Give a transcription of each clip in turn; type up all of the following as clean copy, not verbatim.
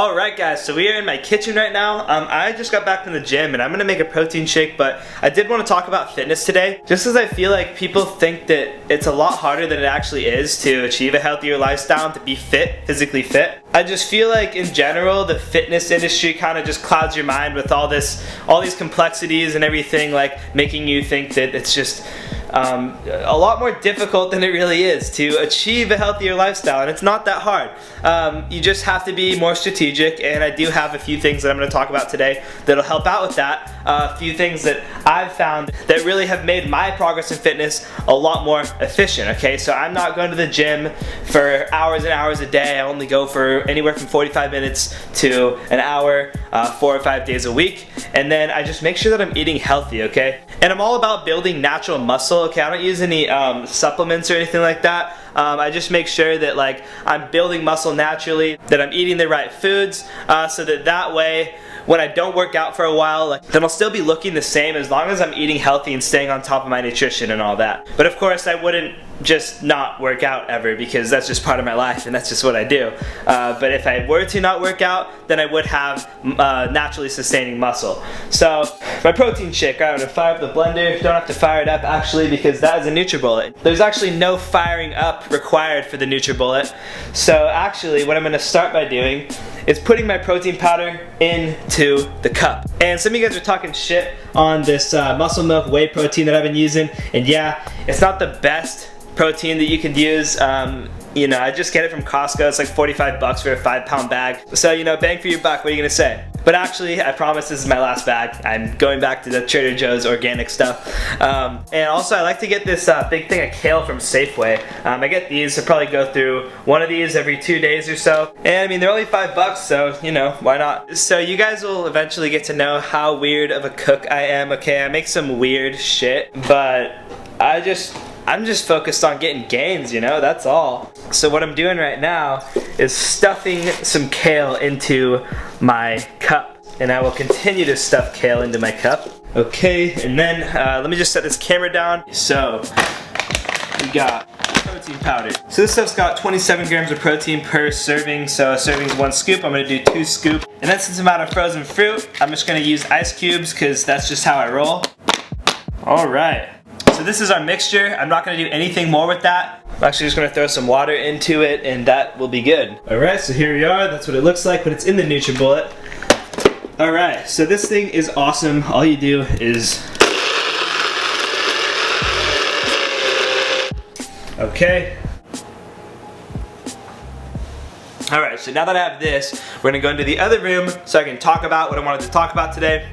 Alright guys, so we are in my kitchen right now. I just got back from the gym and I'm gonna make a protein shake, but I did want to talk about fitness today, just because I feel like people think that it's a lot harder than it actually is to achieve a healthier lifestyle and to be fit, physically fit. I just feel like in general the fitness industry kind of just clouds your mind with all these complexities and everything, like making you think that it's just a lot more difficult than it really is to achieve a healthier lifestyle, and it's not that hard. You just have to be more strategic, and I do have a few things that I'm going to talk about today that'll help out with that. A few things that I've found that really have made my progress in fitness a lot more efficient, okay? So I'm not going to the gym for hours and hours a day. I only go for anywhere from 45 minutes to an hour, 4 or 5 days a week, and then I just make sure that I'm eating healthy, okay? And I'm all about building natural muscle, okay? I don't use any supplements or anything like that. I just make sure that like I'm building muscle naturally, that I'm eating the right foods, so that way when I don't work out for a while, then I'll still be looking the same as long as I'm eating healthy and staying on top of my nutrition and all that. But of course I wouldn't just not work out ever, because that's just part of my life and that's just what I do. But if I were to not work out, then I would have naturally sustaining muscle. So my protein shake, I'm gonna fire up the blender. Don't have to fire it up actually, because that is a NutriBullet. There's actually no firing up required for the NutriBullet. So actually what I'm gonna start by doing is putting my protein powder into the cup. And some of you guys are talking shit on this muscle milk whey protein that I've been using, and yeah, it's not the best protein that you could use. You know, I just get it from Costco. It's like 45 bucks for a 5-pound bag. So, you know, bang for your buck, what are you gonna say? But actually, I promise this is my last bag. I'm going back to the Trader Joe's organic stuff. And also, I like to get this big thing of kale from Safeway. I get these, I probably go through one of these every 2 days or so. And I mean, they're only 5 bucks, so, you know, why not? So you guys will eventually get to know how weird of a cook I am, okay? I make some weird shit, but I'm just focused on getting gains, you know, that's all. So what I'm doing right now is stuffing some kale into my cup. And I will continue to stuff kale into my cup. Okay, and then let me just set this camera down. So, we got protein powder. So this stuff's got 27 grams of protein per serving. So a serving is 1 scoop. I'm gonna do 2 scoops. And then since I'm out of frozen fruit, I'm just gonna use ice cubes because that's just how I roll. All right. So this is our mixture. I'm not gonna do anything more with that. I'm actually just gonna throw some water into it and that will be good. Alright, so here we are. That's what it looks like, but it's in the NutriBullet. Alright, so this thing is awesome. All you do is... Okay. Alright, so now that I have this, we're gonna go into the other room so I can talk about what I wanted to talk about today.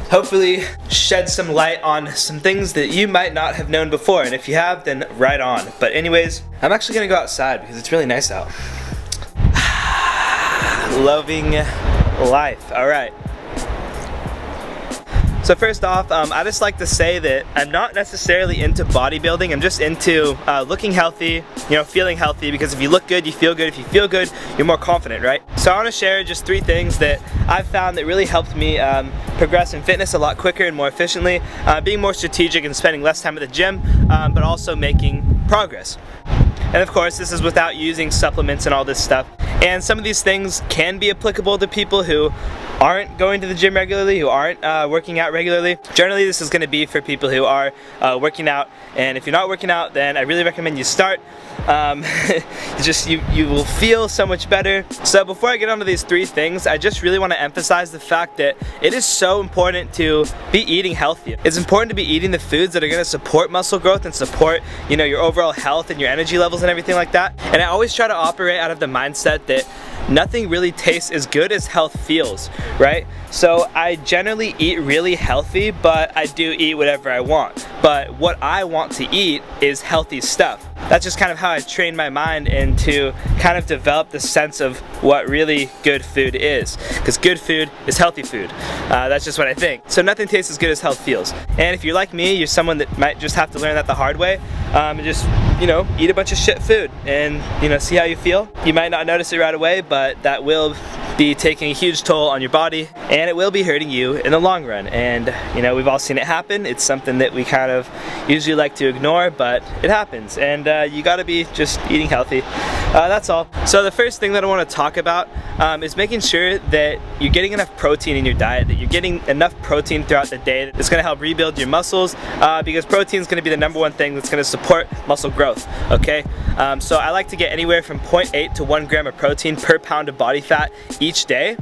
Hopefully shed some light on some things that you might not have known before, and if you have, then right on. But anyways, I'm actually gonna go outside because it's really nice out. Loving life. Alright. So first off, I just like to say that I'm not necessarily into bodybuilding. I'm just into looking healthy, you know, feeling healthy, because if you look good, you feel good. If you feel good, you're more confident, right? So I want to share just 3 things that I've found that really helped me progress in fitness a lot quicker and more efficiently, being more strategic and spending less time at the gym, but also making progress. And of course, this is without using supplements and all this stuff. And some of these things can be applicable to people who aren't going to the gym regularly, who aren't working out regularly. Generally, this is going to be for people who are working out. And if you're not working out, then I really recommend you start. You will feel so much better. So before I get onto these 3 things, I just really want to emphasize the fact that it is so important to be eating healthy. It's important to be eating the foods that are going to support muscle growth and support, you know, your overall health and your energy levels and everything like that. And I always try to operate out of the mindset that nothing really tastes as good as health feels, right? So I generally eat really healthy, but I do eat whatever I want. But what I want to eat is healthy stuff. That's just kind of how I train my mind and to kind of develop the sense of what really good food is. Because good food is healthy food. That's just what I think. So nothing tastes as good as health feels. And if you're like me, you're someone that might just have to learn that the hard way, and just, you know, eat a bunch of shit food and, you know, see how you feel. You might not notice it right away, but that will be taking a huge toll on your body, and it will be hurting you in the long run. And you know, we've all seen it happen. It's something that we kind of usually like to ignore, but it happens, and you gotta be just eating healthy. That's all. So the first thing that I want to talk about is making sure that you're getting enough protein in your diet, that you're getting enough protein throughout the day. It's going to help rebuild your muscles, because protein is going to be the #1 thing that's going to support muscle growth, okay? So I like to get anywhere from 0.8 to 1 gram of protein per pound of body fat each day.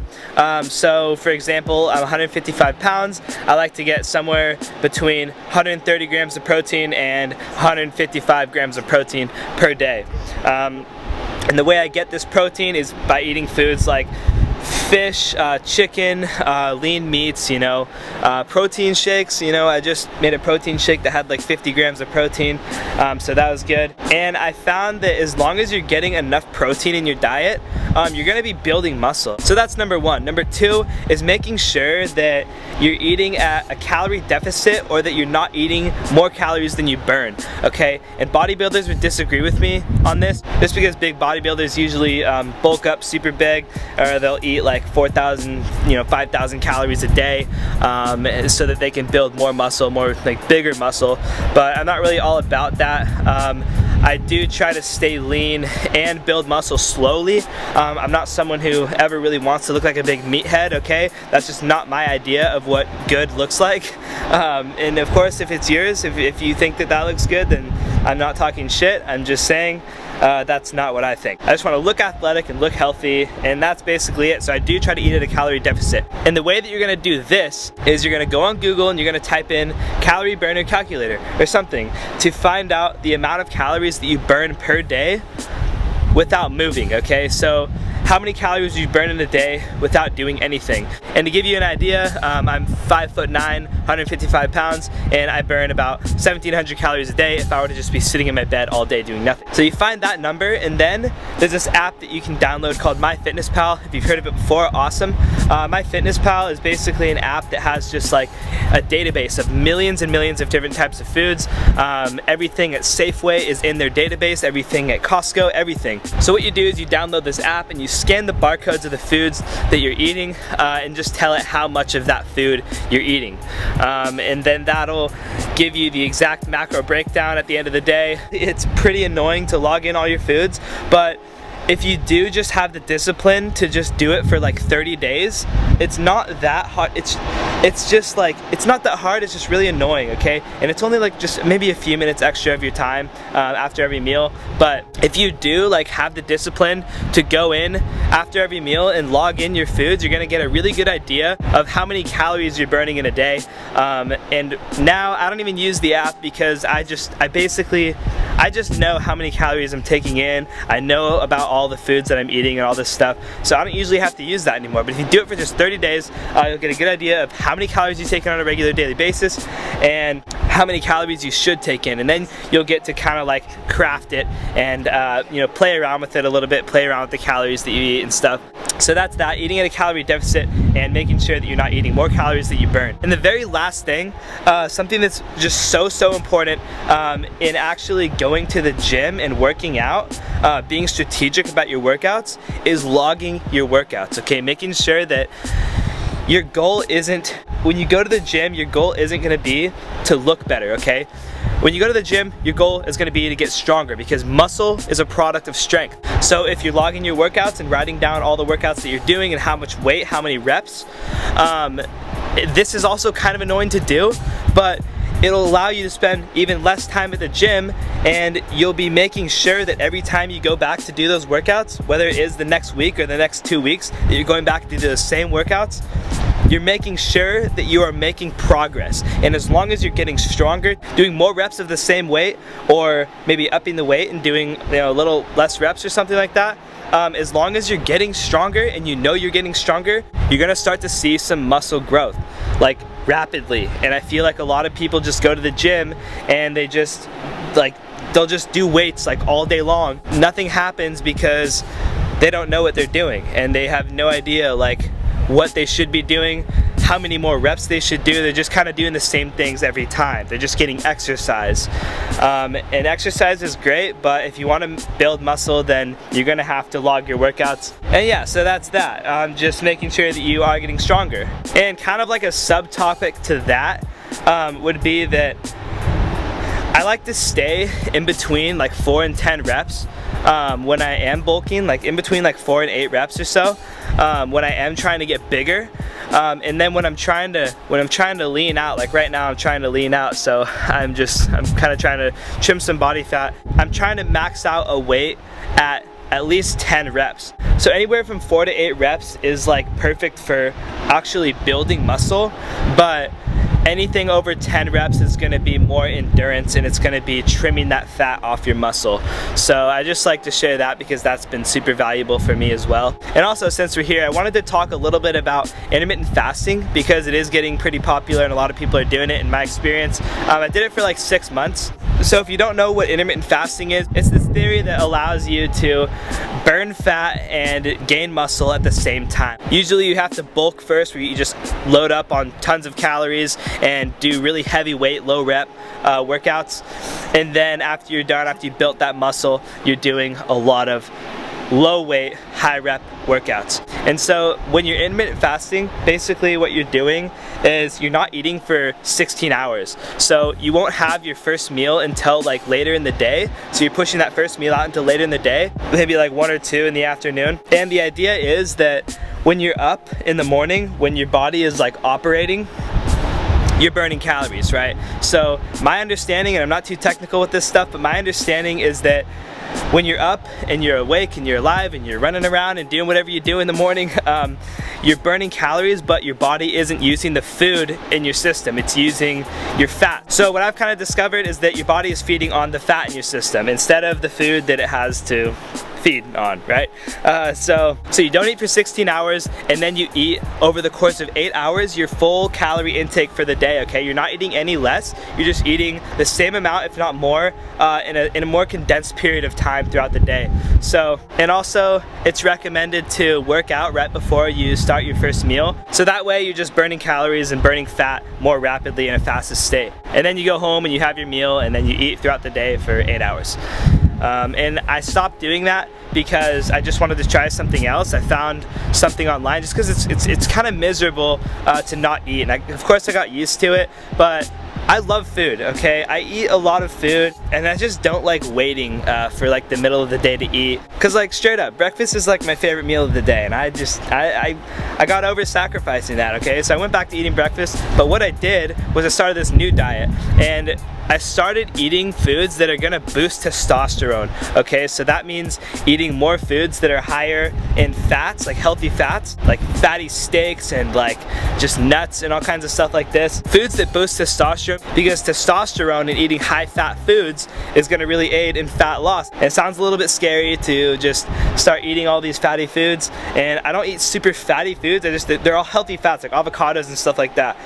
So for example, I'm 155 pounds. I like to get somewhere between 130 grams of protein and 155 grams of protein per day. And the way I get this protein is by eating foods like fish, chicken, lean meats, you know, protein shakes. You know, I just made a protein shake that had like 50 grams of protein, so that was good. And I found that as long as you're getting enough protein in your diet, you're gonna be building muscle. So that's #1. #2 is making sure that you're eating at a calorie deficit, or that you're not eating more calories than you burn, okay? And bodybuilders would disagree with me on this, just because big bodybuilders usually bulk up super big, or they'll eat like 4,000, you know, 5,000 calories a day, so that they can build more muscle, more like bigger muscle. But I'm not really all about that. I do try to stay lean and build muscle slowly. I'm not someone who ever really wants to look like a big meathead, okay? That's just not my idea of what good looks like. And of course, if it's yours, if you think that that looks good, then I'm not talking shit. I'm just saying that's not what I think. I just want to look athletic and look healthy, and that's basically it. So I do try to eat at a calorie deficit. And the way that you're going to do this is you're going to go on Google and you're going to type in calorie burner calculator or something to find out the amount of calories that you burn per day without moving, okay? So how many calories you burn in a day without doing anything. And to give you an idea, I'm 5'9", 155 pounds, and I burn about 1,700 calories a day if I were to just be sitting in my bed all day doing nothing. So you find that number, and then there's this app that you can download called Fitnesspal. If you've heard of it before, awesome. Fitnesspal is basically an app that has just like a database of millions and millions of different types of foods. Everything at Safeway is in their database, everything at Costco, everything. So what you do is you download this app and you scan the barcodes of the foods that you're eating, and just tell it how much of that food you're eating. And then that'll give you the exact macro breakdown at the end of the day. It's pretty annoying to log in all your foods, but if you do just have the discipline to just do it for like 30 days, it's not that hard. It's just like, it's not that hard, it's just really annoying, okay? And it's only like just maybe a few minutes extra of your time after every meal. But if you do like have the discipline to go in after every meal and log in your foods, you're gonna get a really good idea of how many calories you're burning in a day. And now I don't even use the app, because I just know how many calories I'm taking in. I know about all the foods that I'm eating and all this stuff, so I don't usually have to use that anymore. But if you do it for just 30 days, you'll get a good idea of how many calories you take in on a regular daily basis and how many calories you should take in, and then you'll get to kind of like craft it and you know, play around with it a little bit, play around with the calories that you eat and stuff. So that's that, eating at a calorie deficit and making sure that you're not eating more calories that you burn. And the very last thing, something that's just so important in actually going to the gym and working out, being strategic about your workouts, is logging your workouts, okay? Making sure that your goal isn't, when you go to the gym, your goal isn't gonna be to look better, okay? When you go to the gym, your goal is gonna be to get stronger, because muscle is a product of strength. So if you're logging your workouts and writing down all the workouts that you're doing and how much weight, how many reps, this is also kind of annoying to do, but it'll allow you to spend even less time at the gym, and you'll be making sure that every time you go back to do those workouts, whether it is the next week or the next 2 weeks, that you're going back to do the same workouts, you're making sure that you are making progress. And as long as you're getting stronger, doing more reps of the same weight, or maybe upping the weight and doing, you know, a little less reps or something like that, as long as you're getting stronger and you know you're getting stronger, you're gonna start to see some muscle growth, like rapidly. And I feel like a lot of people just go to the gym and they just like, they'll just do weights like all day long. Nothing happens because they don't know what they're doing, and they have no idea like what they should be doing, how many more reps they should do. They're just kind of doing the same things every time. They're just getting exercise. And exercise is great, but if you want to build muscle, then you're gonna have to log your workouts. And yeah, so that's that. Just making sure that you are getting stronger. And kind of like a subtopic to that would be that I like to stay in between like 4 and 10 reps when I am bulking, like in between like 4 and 8 reps or so, when I am trying to get bigger. And then when I'm trying to lean out, like right now I'm trying to lean out, so I'm kind of trying to trim some body fat. I'm trying to max out a weight at least 10 reps. So anywhere from 4 to 8 reps is like perfect for actually building muscle, but anything over 10 reps is going to be more endurance, and it's going to be trimming that fat off your muscle. So I just like to share that because that's been super valuable for me as well. And also, since we're here, I wanted to talk a little bit about intermittent fasting because it is getting pretty popular and a lot of people are doing it in my experience. I did it for like 6 months. So if you don't know what intermittent fasting is, it's this theory that allows you to burn fat and gain muscle at the same time. Usually you have to bulk first, where you just load up on tons of calories and do really heavy weight, low rep workouts. And then after you're done, after you built that muscle, you're doing a lot of low weight, high rep workouts. And so when you're intermittent fasting, basically what you're doing is you're not eating for 16 hours. So you won't have your first meal until like later in the day. So you're pushing that first meal out until later in the day, maybe like 1 or 2 in the afternoon. And the idea is that when you're up in the morning, when your body is like operating, you're burning calories, right? So my understanding, and I'm not too technical with this stuff, but my understanding is that when you're up and you're awake and you're alive and you're running around and doing whatever you do in the morning, you're burning calories, but your body isn't using the food in your system. It's using your fat. So what I've kind of discovered is that your body is feeding on the fat in your system instead of the food that it has to feed on, right? So you don't eat for 16 hours, and then you eat over the course of 8 hours your full calorie intake for the day, okay? You're not eating any less, you're just eating the same amount, if not more, in a more condensed period of time throughout the day. So, and also it's recommended to work out right before you start your first meal, so that way you're just burning calories and burning fat more rapidly in a fastest state. And then you go home and you have your meal, and then you eat throughout the day for 8 hours. And I stopped doing that because I just wanted to try something else. I found something online just because it's kind of miserable to not eat, and of course I got used to it, but I love food, okay? I eat a lot of food, and I just don't like waiting for like the middle of the day to eat. Cause like straight up, breakfast is like my favorite meal of the day, and I got over sacrificing that, okay? So I went back to eating breakfast, but what I did was I started this new diet, and I started eating foods that are gonna boost testosterone, okay? So that means eating more foods that are higher in fats, like healthy fats, like fatty steaks and like just nuts and all kinds of stuff like this. Foods that boost testosterone, because testosterone in eating high fat foods is gonna really aid in fat loss. And it sounds a little bit scary to just start eating all these fatty foods, and I don't eat super fatty foods, they're all healthy fats like avocados and stuff like that.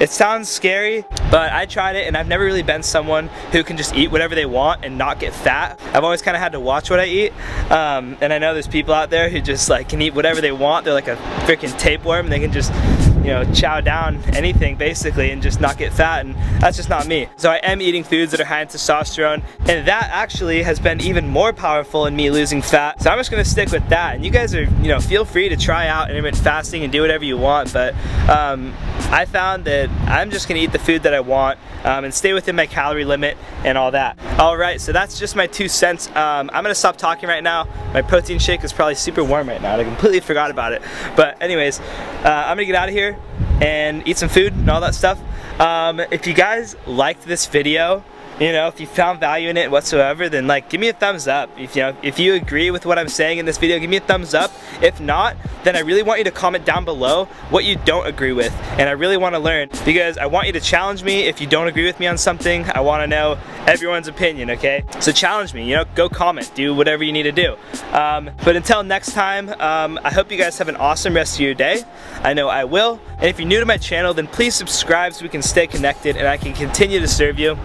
It sounds scary, but I tried it, and I've never really been someone who can just eat whatever they want and not get fat. I've always kind of had to watch what I eat, and I know there's people out there who just like can eat whatever they want. They're like a freaking tapeworm, and they can just, you know, chow down anything basically and just not get fat, and that's just not me. So I am eating foods that are high in testosterone, and that actually has been even more powerful in me losing fat. So I'm just gonna stick with that, and you guys are, you know, feel free to try out intermittent fasting and do whatever you want, but I found that I'm just gonna eat the food that I want and stay within my calorie limit and all that. Alright, so that's just my 2 cents. I'm gonna stop talking right now. My protein shake is probably super warm right now, and I completely forgot about it. But anyways, I'm gonna get out of here and eat some food and all that stuff. If you guys liked this video, you know, if you found value in it whatsoever, then like give me a thumbs up. If you agree with what I'm saying in this video, give me a thumbs up. If not, then I really want you to comment down below what you don't agree with, and I really want to learn, because I want you to challenge me. If you don't agree with me on something, I want to know everyone's opinion, okay? So challenge me, you know, go comment, do whatever you need to do. But until next time, I hope you guys have an awesome rest of your day. I know I will. And if you're new to my channel, then please subscribe so we can stay connected and I can continue to serve you.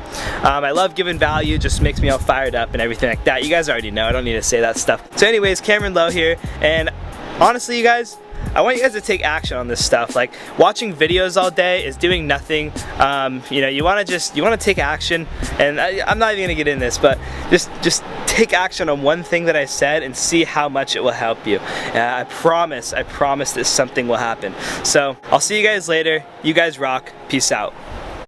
I love giving value, just makes me all fired up and everything like that. You guys already know, I don't need to say that stuff. So anyways, Cameron Lowe here, and honestly, you guys, I want you guys to take action on this stuff. Like, watching videos all day is doing nothing. You know, you want to take action, and I'm not even gonna get in this, but just take action on one thing that I said and see how much it will help you. I promise that something will happen. So I'll see you guys later. You guys rock. Peace out.